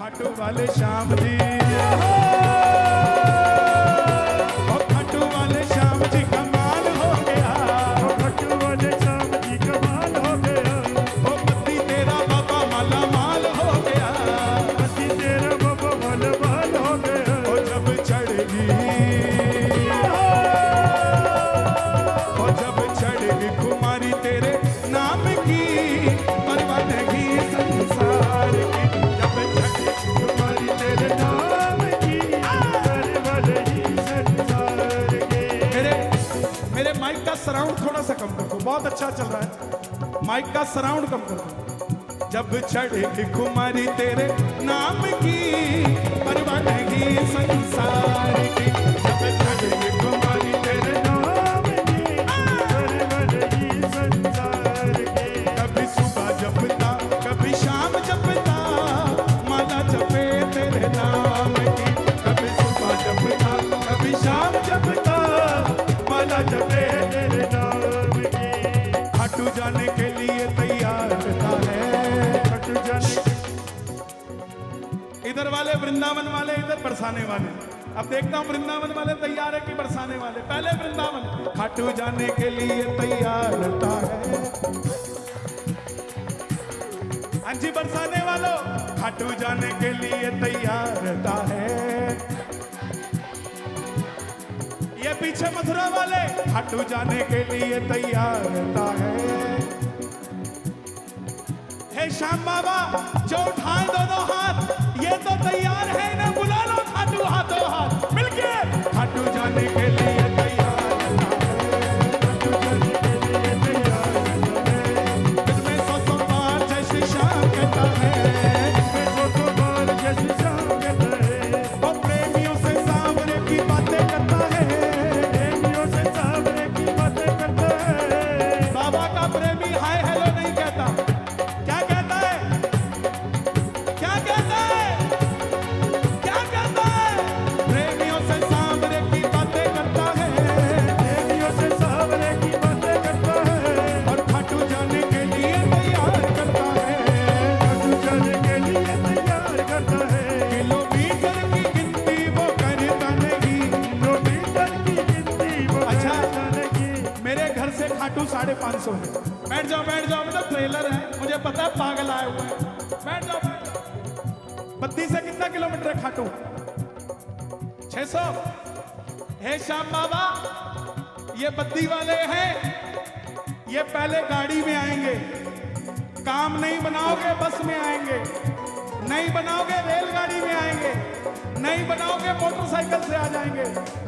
खाटू वाले श्याम जी, ओ खाटू वाले श्याम जी कमाल हो गया, ओ खाटू वाले श्याम जी कमाल हो गया, ओ बद्दी तेरा बाबा माला माल हो गया, बद्दी तेरा बाबा माला माल हो गया, ओ जब चढ़ेगी, ओ जब चढ़ेगी कुमारी तेरे नाम की, परवाह नहीं संसार की, जब चढ़ेगी कुमारी तेरे नाम की, परवाह नहीं संसार की। मेरे माइक का सराउंड थोड़ा सा कम कर दो, बहुत अच्छा चल रहा है, माइक का सराउंड कम कर दो। जब चढ़ेगी कुमारी तेरे नाम की, परवाह नहीं संसार की, जब चढ़ेगी कुमारी तेरे नाम की, परवाह नहीं संसार की। कभी सुबह जपता कभी शाम जपता, माला जपे तेरे नाम की, कभी सुबह जपता कभी शाम जपता, माला जपे तेरे नाम की। खाटू जाने के लिए तैयार रहता है, खाटू जाने इधर वाले वृंदावन वाले, इधर बरसाने वाले। अब देखता हूँ वृंदावन वाले तैयार है कि बरसाने वाले। पहले वृंदावन, खाटू जाने के लिए तैयार रहता है। हाँ जी बरसाने वालों, खाटू जाने के लिए तैयार रहता है। ये पीछे मथुरा वाले, खाटू जाने के लिए तैयार रहता है। हे श्याम बाबा जो उठाए दोनों हाथ, ये तो तैयार है, इन्हें बुला लो खाटू हाथों हाथ मिलके। खाटू जाने के लिए तैयार रहता है, खाटू जाने के लिए तैयार रहता है। इसमें सौ बार जय श्री श्याम कहता है, इसमें सौ बार जय श्री श्याम कहता है। वो प्रेमियों से सांवरे की बातें करता है, प्रेमियों से सांवरे की बातें करता है। बाबा का प्रेमी हाय हेलो नहीं कहता, क्या कहता है, क्या कहता है, क्या कहता है, प्रेमियों से सांवरे की बातें करता है, प्रेमियों से सांवरे की बातें करता है। और खाटू जाने के लिए तैयार करता है, खाटू जाने के लिए तैयार करता है। किलोमीटर की गिनती वो करता नहीं, किलोमीटर की गिनती वो अच्छा। करता नहीं। मेरे घर से खाटू 550 है। बैठ जाओ मतलब ट्रेलर है, मुझे पता है पागल आए हुए हैं, बैठ जाओ बैठ जाओ। बद्दी से कितना किलोमीटर है खाटू? 600। हे श्याम बाबा, ये बद्दी वाले हैं, ये पहले गाड़ी में आएंगे, काम नहीं बनाओगे बस में आएंगे, नहीं बनाओगे रेलगाड़ी में आएंगे, नहीं बनाओगे मोटरसाइकिल से आ जाएंगे,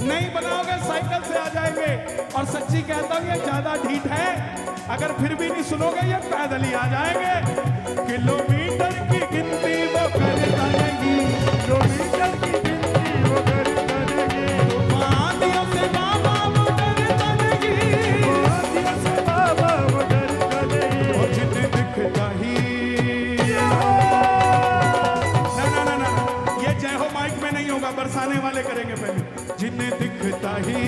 नहीं बनाओगे साइकिल से आ जाएंगे। और सच्ची कहता हूं ये ज्यादा ढीठ है, अगर फिर भी नहीं सुनोगे ये पैदल ही आ जाएंगे। किलोमीटर की गिनती वो करता नहीं, किलोमीटर की गिनती वो करता नहीं। वादियों से बाबा वो करता नहीं, वादियों से बाबा वो करता नहीं। वो जिन्हें दिखता ही ना, ये जय हो माइक में नहीं होगा, बरसाने वाले करेंगे पहले। जिन्हें दिखता ही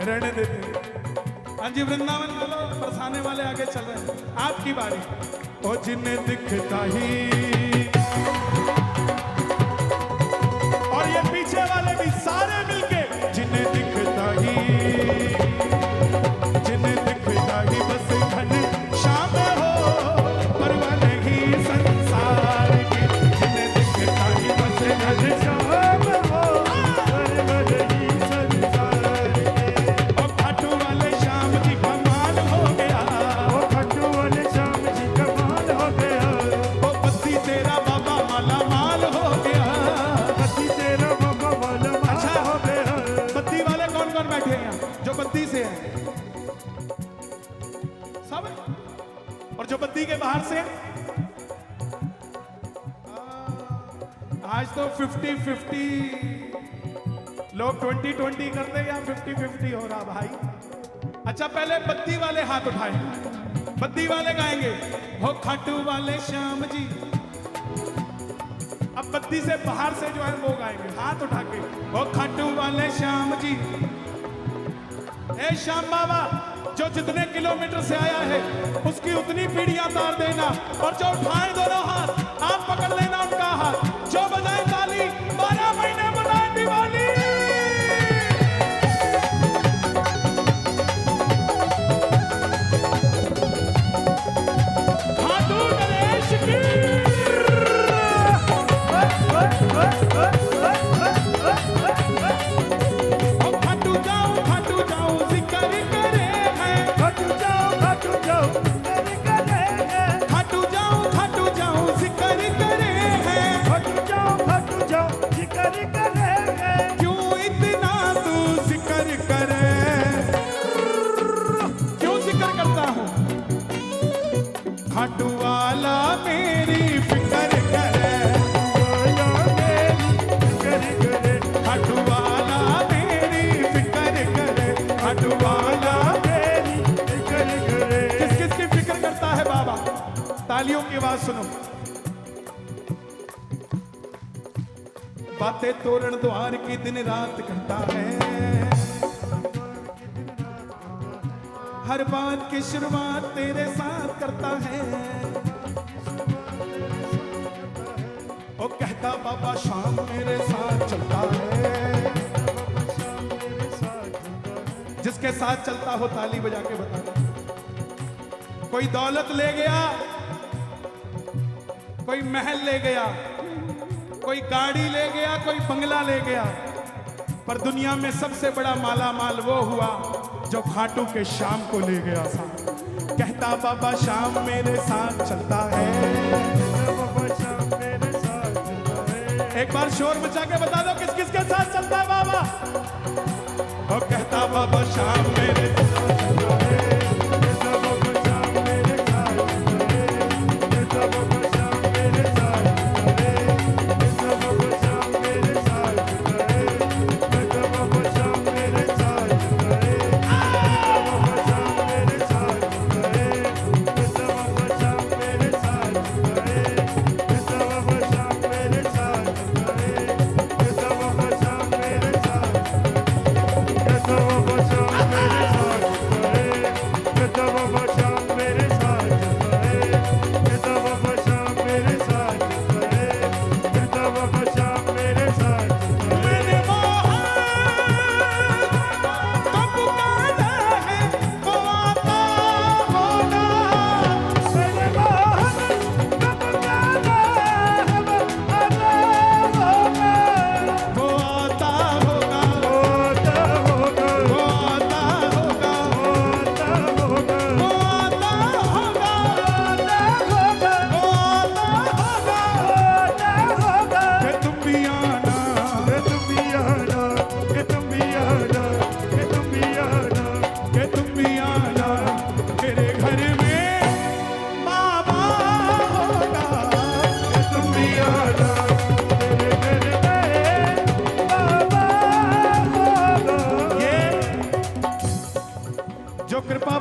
रहने देते। हाँ जी वृंदावन वालों, बरसाने वाले आगे चल रहे हैं, आपकी बारी। ओ जिन्हें दिखता ही, और ये पीछे वाले भी सारे मिलके, जिन्हें दिखता ही, जिन्हें दिखता ही बस घन श्याम हो, परवाह नहीं संसार की, जिन्हें दिखता ही बस घन श्याम हो, परवाह नहीं संसार की। और खाटू वाले श्याम जी कमाल हो गया, ओ खाटू वाले श्याम जी कमाल हो गया। ओ बद्दी तेरा बाबा माला माल हो गया। बद्दी तेरा बाबा माला माल अच्छा हो गया। बद्दी वाले कौन कौन बैठे हैं यहाँ जो बद्दी से हैं? सब है? और जो बद्दी के बाहर से हैं? आज तो 50-50 लोग 20-20 करते या 50-50 हो रहा भाई। अच्छा पहले बद्दी वाले हाथ उठाए, बद्दी वाले गाएंगे हो खाटू वाले श्याम जी। अब बद्दी से बाहर से जो है वो गाएंगे हाथ उठा के, हो खाटू वाले श्याम जी। हे श्याम बाबा जो जितने किलोमीटर से आया है उसकी उतनी पीढ़ियां तार देना, और जो उठाए दोनों हाथ आप पकड़ लेना उनका हाथ, जो बजाए ताली 12 महीने मनाए दिवाली। खाटू गणेश की खाटू जाऊं जिक्र करे हैं, खाटू जाओ तेरे करे हैं, खाटू जाऊं जिक्र करे हैं, खाटू जाओ जिक्र करे हैं। क्यों इतना तू जिक्र करे, क्यों जिक्र करता हूँ? खाटू वाला मेरी फिक्र करे, खाटू वाला मेरी फिक्र करे, खाटू वाला किस किस की फिक्र करता है बाबा? तालियों की आवाज सुनो। बातें तोरण द्वार की दिन रात करता है, हर बात की शुरुआत तेरे साथ करता है। ओ कहता बाबा शाम मेरे साथ चलता है, जिसके साथ चलता हो ताली बजा के बता। कोई दौलत ले गया, कोई महल ले गया, कोई गाड़ी ले गया, कोई बंगला ले गया, पर दुनिया में सबसे बड़ा माला माल वो हुआ जो खाटू के शाम को ले गया था। कहता बाबा शाम मेरे साथ चलता है, एक बार शोर मचा के बता दो किस किस के साथ चलता है बाबा? और कहता बाबा शाम मेरे साथ चलता है,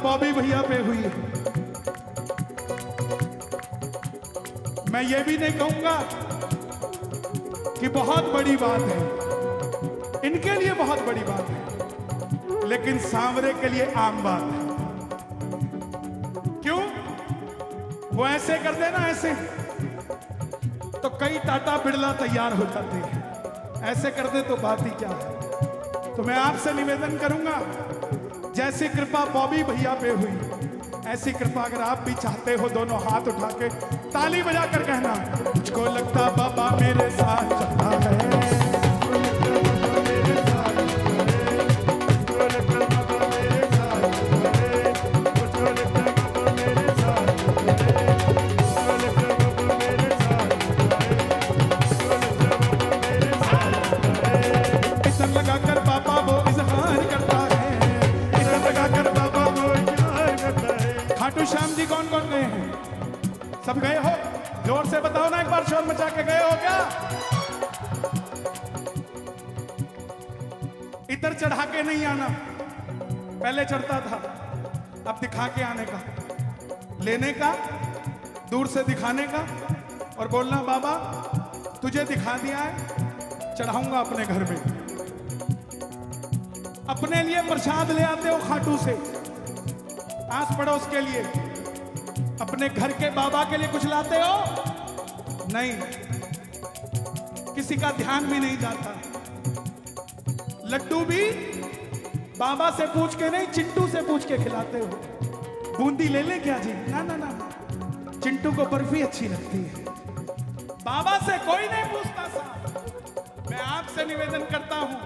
बॉबी भैया पे हुई है। मैं ये भी नहीं कहूंगा कि बहुत बड़ी बात है, इनके लिए बहुत बड़ी बात है, लेकिन सांवरे के लिए आम बात है। क्यों? वो ऐसे कर देना, ऐसे तो कई टाटा बिरला तैयार हो जाते हैं, ऐसे कर दे तो बात ही क्या है। तो मैं आपसे निवेदन करूंगा, जैसी कृपा बॉबी भैया पे हुई, ऐसी कृपा अगर आप भी चाहते हो, दोनों हाथ उठा के ताली बजाकर कहना, मुझको लगता बाबा मेरे साथ चलता है। लगाकर बाबा वो इजहार करता है, इधर लगाकर बाबा वो इजहार करता है। खाटू श्याम जी कौन कौन गए हैं? सब गए हो? जोर से बताओ ना, एक बार शोर मचा के गए हो क्या? इधर चढ़ा के नहीं आना, पहले चढ़ता था, अब दिखा के आने का, लेने का, दूर से दिखाने का और बोलना बाबा तुझे दिखा दिया है, चढ़ाऊंगा अपने घर में। अपने लिए प्रसाद ले आते हो खाटू से, आस पड़ोस के लिए, अपने घर के बाबा के लिए कुछ लाते हो? नहीं, किसी का ध्यान भी नहीं जाता। लड्डू भी बाबा से पूछ के नहीं, चिंटू से पूछ के खिलाते हो। बूंदी ले ले क्या जी? ना ना ना, चिंटू को बर्फी अच्छी लगती है। बाबा से कोई नहीं पूछता साहब। मैं आपसे निवेदन करता हूं,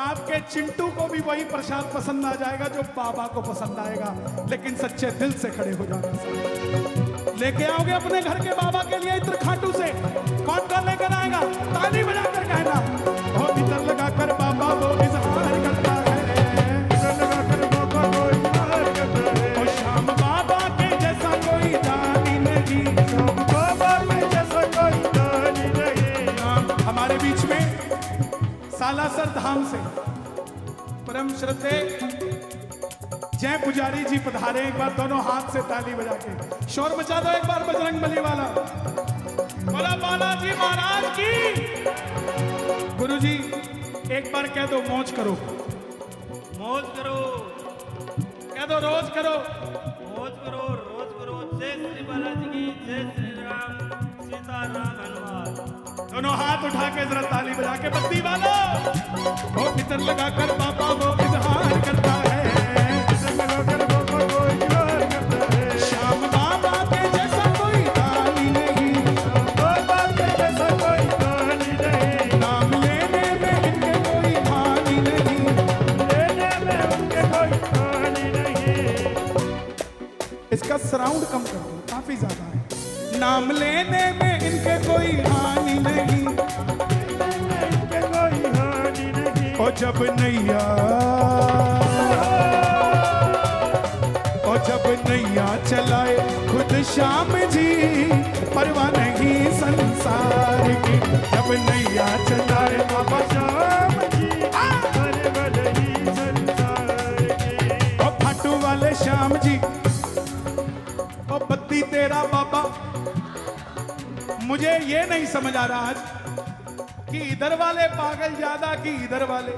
आपके चिंटू को भी वही प्रसाद पसंद आ जाएगा जो बाबा को पसंद आएगा, लेकिन सच्चे दिल से खड़े हो जाना साहब। लेके आओगे अपने घर के बाबा के लिए इत्र खाटू से? कौन कौन लेकर आएगा? ताली बजाकर कहना, हो इत्र लगाकर बाबा वो इजहार करता है, इत्र लगाकर बाबा को इजहार करता है। और श्याम बाबा के जैसा कोई दानी नहीं, श्याम बाबा के जैसा कोई दानी नहीं। हमारे बीच में सालासर धाम से परम श्रद्धे जय पुजारी जी पधारे। एक बार दोनों हाथ से ताली बजा के शोर मचा दो एक बार बजरंगबली वाला। बोला बालाजी महाराज की। गुरुजी एक बार कह दो मौज करो, मौज करो, कह दो रोज करो, मौज करो, रोज करो। जय श्री बालाजी की, जय श्री राम, सीताराम, हनुमान। दोनों हाथ उठा के जरा ताली बजा के बत्ती वालो। वो इत्र लगाकर बाबा वो इजहार करता है, इत्र लगाकर बाबा को इजहार करता है। श्याम बाबा के जैसा कोई दानी नहीं, श्याम बाबा के जैसा कोई दानी नहीं। नाम लेने में इनके कोई हानि नहीं, लेने में उनके कोई दानी नहीं। इसका सराउंड कम कर दो, काफी ज्यादा है। नाम लेने में इनके कोई हानि नहीं, इनके कोई हानि नहीं। और जब नैया, और जब नैया चलाए खुद श्याम जी, परवाह नहीं संसार की। जब नैया चलाए बाबा श्याम जी, परवाह नहीं संसार की। और खाटू वाले श्याम जी, और बत्ती तेरा बाबा। मुझे ये नहीं समझ आ रहा आज कि इधर वाले पागल ज्यादा कि इधर वाले,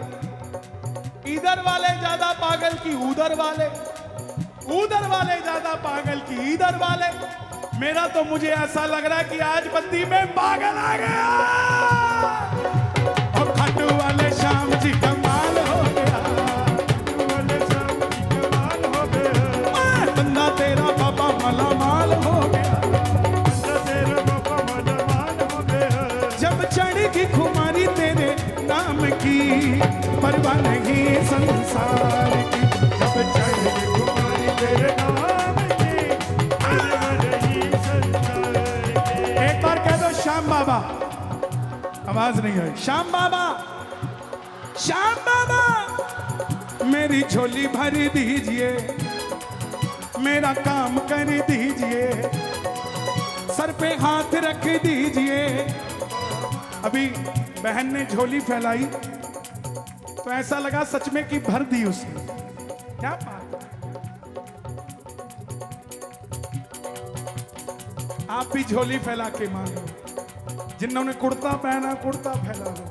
इधर वाले ज्यादा पागल कि उधर वाले, उधर वाले ज्यादा पागल कि इधर वाले। मेरा तो मुझे ऐसा लग रहा है कि आज बत्ती में पागल आ गया। और खाटू वाले श्याम जी कमाल हो गया, वाले श्याम जी कमाल हो गया। बंदा तेरा बाबा मालामाल हो गया। तेरा बाबा मालामाल हो गया। जब चढ़ेगी खुमारी तेरे नाम की, परवाह नहीं संसार की। जब चढ़ेगी खुमारी तेरे नाम की, परवाह नहीं संसार की। एक बार कह दो श्याम बाबा। आवाज नहीं आई। श्याम बाबा, श्याम बाबा मेरी झोली भर दीजिए, मेरा काम कर दीजिए, सर पे हाथ रख दीजिए। अभी बहन ने झोली फैलाई तो ऐसा लगा सच में कि भर दी उसने। क्या बात है। आप भी झोली फैला के मांगो, जिन्होंने कुर्ता पहना कुर्ता फैला लो।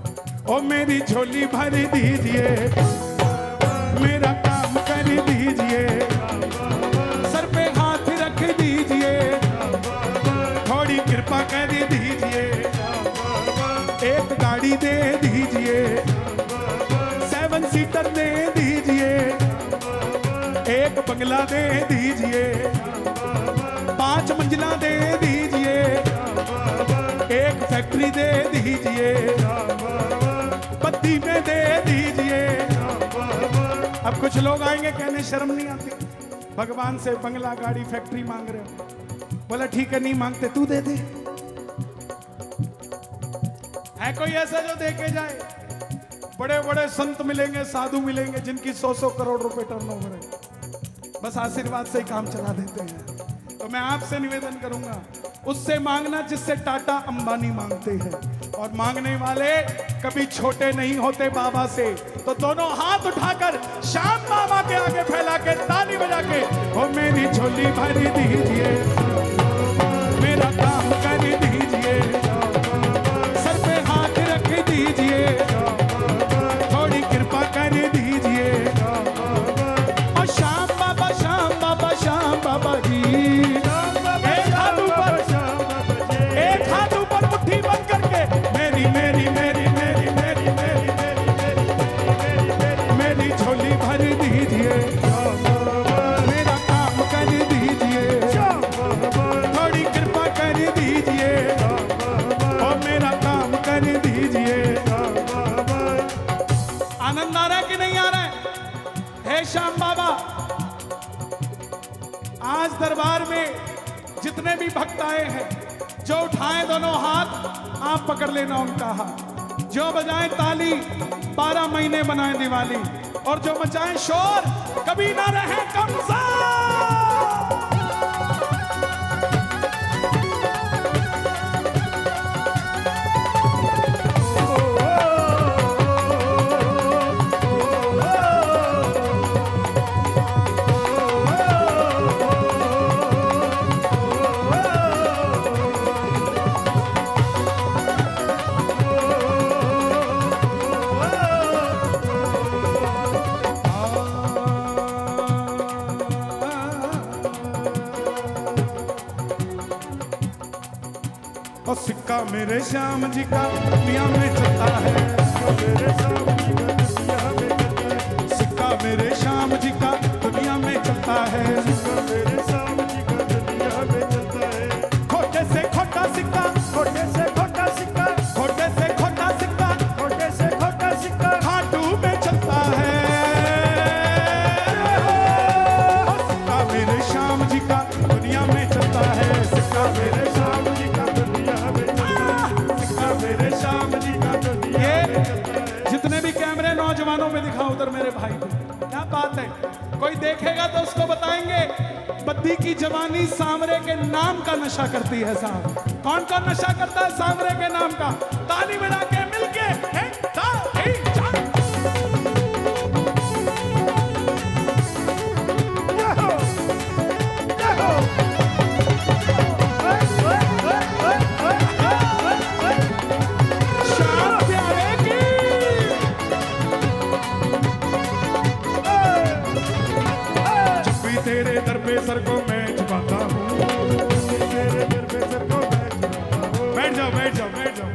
ओ मेरी झोली भर दीजिए, मेरा काम कर दीजिए, सर पे हाथ रख दीजिए, थोड़ी कृपा कर दीजिए, एक गाड़ी दे दीजिए, 7 सीटर दे दीजिए, एक बंगला दे दीजिए, 5 मंजिला दे दीजिए, एक फैक्ट्री दे दीजिए, बत्ती में दे दीजिए। अब कुछ लोग आएंगे कहने शर्म नहीं आती, भगवान से बंगला गाड़ी फैक्ट्री मांग रहे हो। बोला ठीक है नहीं मांगते, तू दे दे। है कोई ऐसा जो दे के जाए? बड़े बड़े संत मिलेंगे, साधु मिलेंगे जिनकी 100-100 करोड़ रुपए टर्नओवर है, बस आशीर्वाद से ही काम चला देते हैं। तो मैं आपसे निवेदन करूंगा उससे मांगना जिससे टाटा अंबानी मांगते हैं, और मांगने वाले कभी छोटे नहीं होते बाबा से। तो दोनों हाथ उठाकर श्याम बाबा के आगे फैला के ताली बजा के, ओ मेरी झोली भर दीजिए, मेरा काम कर दीजिए, सर पे हाथ रख दीजिए, थोड़ी कृपा कर दीजिए। और श्याम बाबा, श्याम बाबा, भक्त आए हैं, जो उठाएं दोनों हाथ आप पकड़ लेना उनका हाथ, जो बजाएं ताली 12 महीने बनाएं दिवाली, और जो मचाएं शोर कभी ना रहे कमज़ोर। और सिक्का मेरे श्याम जी का दुनिया में चलता है, मेरे श्याम जी का दुनिया में चलता है, सिक्का मेरे श्याम जी का दुनिया में चलता है, सिक्का मेरे श्याम जी का दुनिया में चलता है। खोटे से खोटा सिक्का, खोटे से खोटा सिक्का, खोटे से खोटा सिक्का, खोटे से खोटा सिक्का खाटू में चलता है। सिक्का मेरे श्याम जी का दुनिया में चलता है, सिक्का मेरे श्याम जी का जितने भी कैमरे नौजवानों में दिखाओ उधर मेरे भाई को। क्या बात है, कोई देखेगा तो उसको बताएंगे बद्दी की जवानी सांवरे के नाम का नशा करती है साहब। कौन कौन नशा करता है सांवरे के नाम का? ताली बजा के मिलके तेरे दर पे सर को मैं झुकाता हूँ, तेरे दर पे सर को मैं झुकाता हूँ। बैठ जाओ बैठ जाओ बैठ जाओ।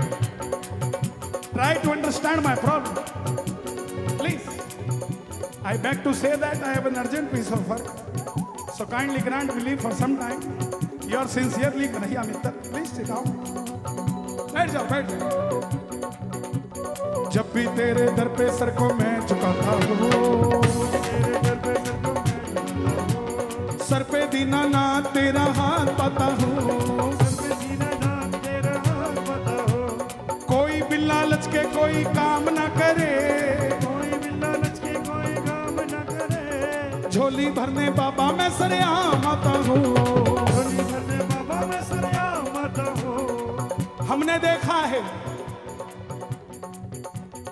Try to understand my problem, please. I beg to say that I have an urgent piece of work, so kindly grant me leave for some time. Yours sincerely, Kanhaiya Mittal. Please sit down. बैठ जाओ बैठ जाओ। जब भी तेरे दर पे sir को मैं झुकाता हूँ, तेरे दर पे सर को सर पे दीनानाथ तेरा हाथ पाता हूँ, सर पे दीनानाथ तेरा हाथ पाता हूँ। कोई बिन लालच के कोई काम ना करे, कोई बिन लालच के कोई काम ना करे। झोली भरने बाबा मैं सरेआम आता हूँ, झोली भरने बाबा मैं सरेआम आता हूँ। हमने देखा है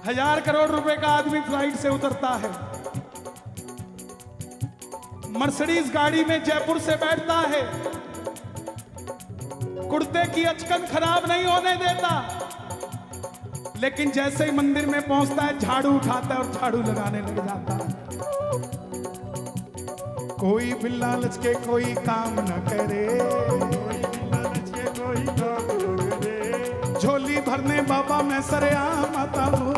1000 करोड़ रुपए का आदमी फ्लाइट से उतरता है, मर्सिडीज गाड़ी में जयपुर से बैठता है, कुर्ते की अचकन खराब नहीं होने देता, लेकिन जैसे ही मंदिर में पहुंचता है झाड़ू उठाता है और झाड़ू लगाने लग जाता है। कोई बिन लालच के कोई काम न करे, कोई बिन लालच के कोई काम न करे। झोली भरने बाबा मैं सरेआम आता हूँ,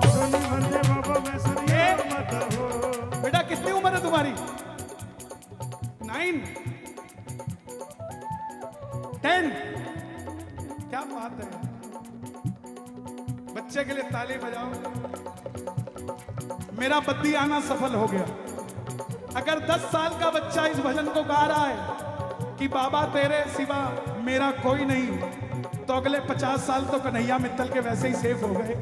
झोली भरने बाबा मैं सरेआम आता हूँ। बेटा कितनी उम्र है तुम्हारी? 9 10। क्या बात है, बच्चे के लिए ताली बजाओ। मेरा बद्दी आना सफल हो गया। अगर 10 साल का बच्चा इस भजन को गा रहा है कि बाबा तेरे सिवा मेरा कोई नहीं, तो अगले 50 साल तो कन्हैया मित्तल के वैसे ही सेफ हो गए,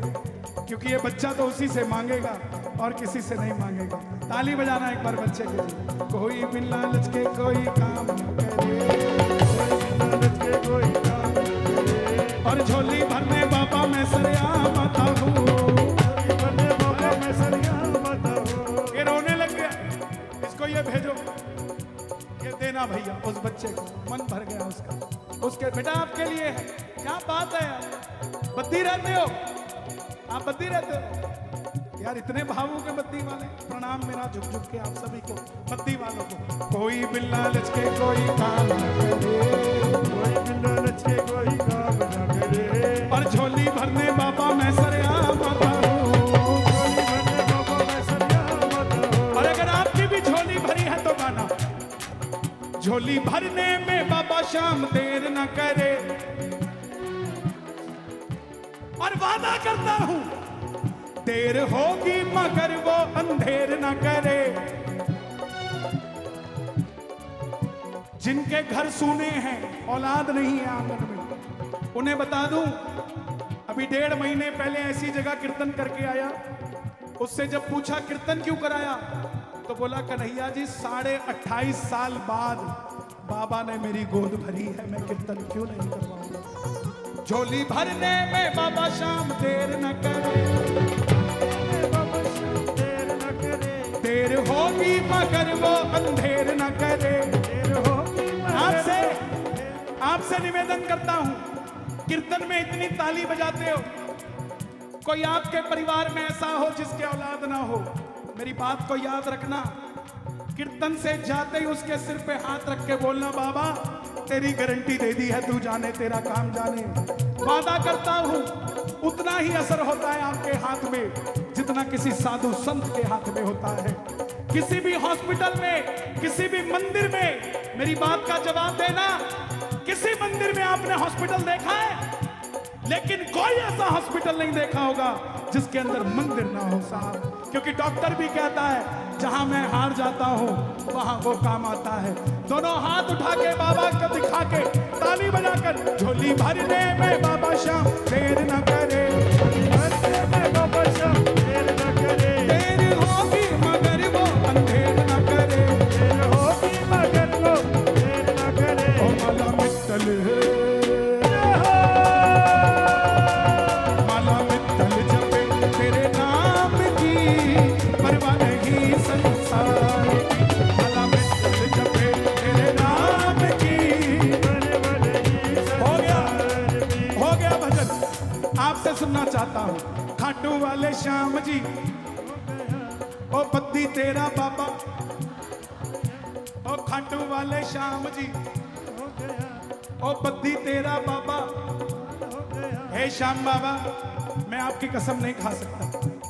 क्योंकि ये बच्चा तो उसी से मांगेगा और किसी से नहीं मांगेगा। ताली बजाना एक बार बच्चे के लिए। कोई बिन लालच के कोई काम न करे, कोई बिन लालच के कोई काम न करे। और झोली भरने बाबा मैं सरेआम आता हूँ, झोली भरने बाबा मैं सरेआम आता हूँ। ये रोने लग गया, इसको ये भेजो, ये देना भैया उस बच्चे को। मन भर गया उसका, उसके बेटा आपके लिए है। क्या बात है यार, बद्दी रहते हो आप, बद्दी रहते हो यार, इतने भावुक के बद्दी वाले। प्रणाम मेरा झुक झुक के आप सभी को, बद्दी वालों को। कोई बिन लालच के कोई काम न करे, कोई बिन लालच के कोई काम न करे। और झोली भरने बाबा मैं सरेआम आता हूँ, झोली भरने बाबा मैं सरेआम आता हूँ। और अगर आपकी भी झोली भरी है तो गाना। झोली भरने में बाबा शाम देर न करे, और वादा करता हूँ देर होगी मगर वो अंधेर न करे। जिनके घर सूने हैं, औलाद नहीं है आंगन में, उन्हें बता दूं, अभी 1.5 महीने पहले ऐसी जगह कीर्तन करके आया। उससे जब पूछा कीर्तन क्यों कराया, तो बोला कन्हैया जी 28.5 साल बाद बाबा ने मेरी गोद भरी है, मैं कीर्तन क्यों नहीं करवाऊंगा। झोली भरने में बाबा श्याम देर न करे, बाबा श्याम देर न करे, देर होगी मगर वो अंधेर न करे। देर होगी आपसे निवेदन करता हूं, कीर्तन में इतनी ताली बजाते हो, कोई आपके परिवार में ऐसा हो जिसके औलाद ना हो, मेरी बात को याद रखना। कीर्तन से जाते ही उसके सिर पे हाथ रख के बोलना, बाबा तेरी गारंटी दे दी है, तू जाने तेरा काम जाने। वादा करता हूं उतना ही असर होता है आपके हाथ में जितना किसी साधु संत के हाथ में होता है। किसी भी हॉस्पिटल में, किसी भी मंदिर में, मेरी बात का जवाब देना, किसी मंदिर में आपने हॉस्पिटल देखा है, लेकिन कोई ऐसा हॉस्पिटल नहीं देखा होगा जिसके अंदर मंदिर ना हो साहब। क्योंकि डॉक्टर भी कहता है जहां मैं हार जाता हूं वहां वो काम आता है। दोनों हाथ उठा के बाबा को दिखा के ताली बजाकर, झोली भरने में बाबा श्याम देर न करे, भरने में बाबा श्याम देर न करे, देर होगी मगर वो अंधेर न करे, देर होगी मगर वो देर न करे। ओ माला मित्तल माला मित्तल जपे तेरे नाम की, परवाह नहीं संसार की। माला मित्तल जपे तेरे नाम की। हो गया भजन। आपसे सुनना चाहता हूँ, खाटू वाले श्याम जी, ओ बद्दी तेरा बाबा, ओ खाटू वाले श्याम जी, ओ बद्दी तेरा बाबा। हे श्याम बाबा, मैं आपकी कसम नहीं खा सकता,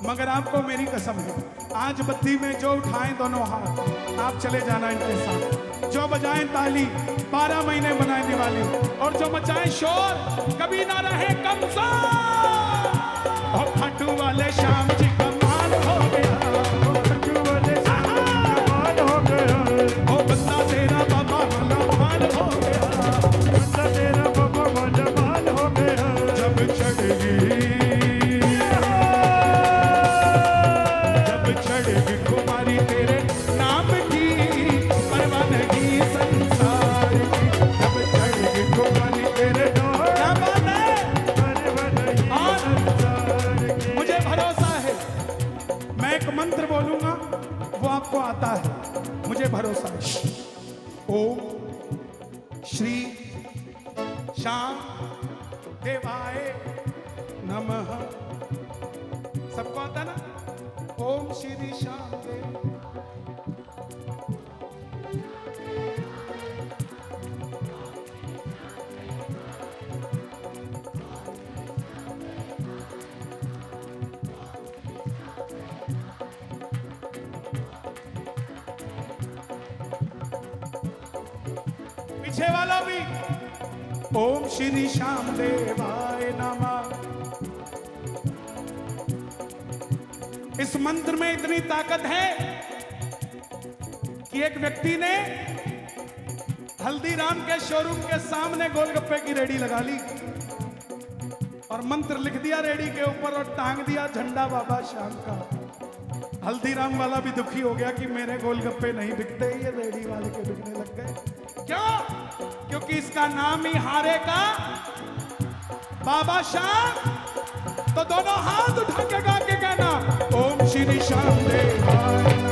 मगर आपको मेरी कसम है, आज बद्दी में जो उठाएं दोनों हाथ, आप चले जाना इनके साथ। जो बजाएं ताली, 12 महीने बनाए दिवाली, और जो मचाएं शोर, कभी ना रहे कमजोर। और खाटू वाले श्याम जी कमाल हो गया, खाटू वाले श्याम कमाल हो गया, ओ बद्दा तेरा बाबा माल हो गया, बंदा तेरा बाबा माल हो गया। जब चढ़ेगी कुमारी तेरे नाम की, परवाह नहीं संसार की। जब चढ़ेगी कुमारी तेरे क्या बात है। परवाह नहीं संसार की। मुझे भरोसा है, मैं एक मंत्र बोलूंगा वो आपको आता है, मुझे भरोसा है। ओम श्री श्याम देवाय नमः। सबको आता ना, ओम श्री श्याम देव। पीछे वाला भी, ओम श्री श्याम देवाय नमः। इस मंत्र में इतनी ताकत है कि एक व्यक्ति ने हल्दीराम के शोरूम के सामने गोलगप्पे की रेडी लगा ली और मंत्र लिख दिया रेडी के ऊपर और टांग दिया झंडा बाबा श्याम का। हल्दीराम वाला भी दुखी हो गया कि मेरे गोलगप्पे नहीं बिकते, ये रेडी वाले के बिकने लग गए। क्यों? क्योंकि इसका नाम ही हारे का बाबा श्याम। तो दोनों हाथ उठा के गा के कहना, ओम श्री श्याम देवाय नमः।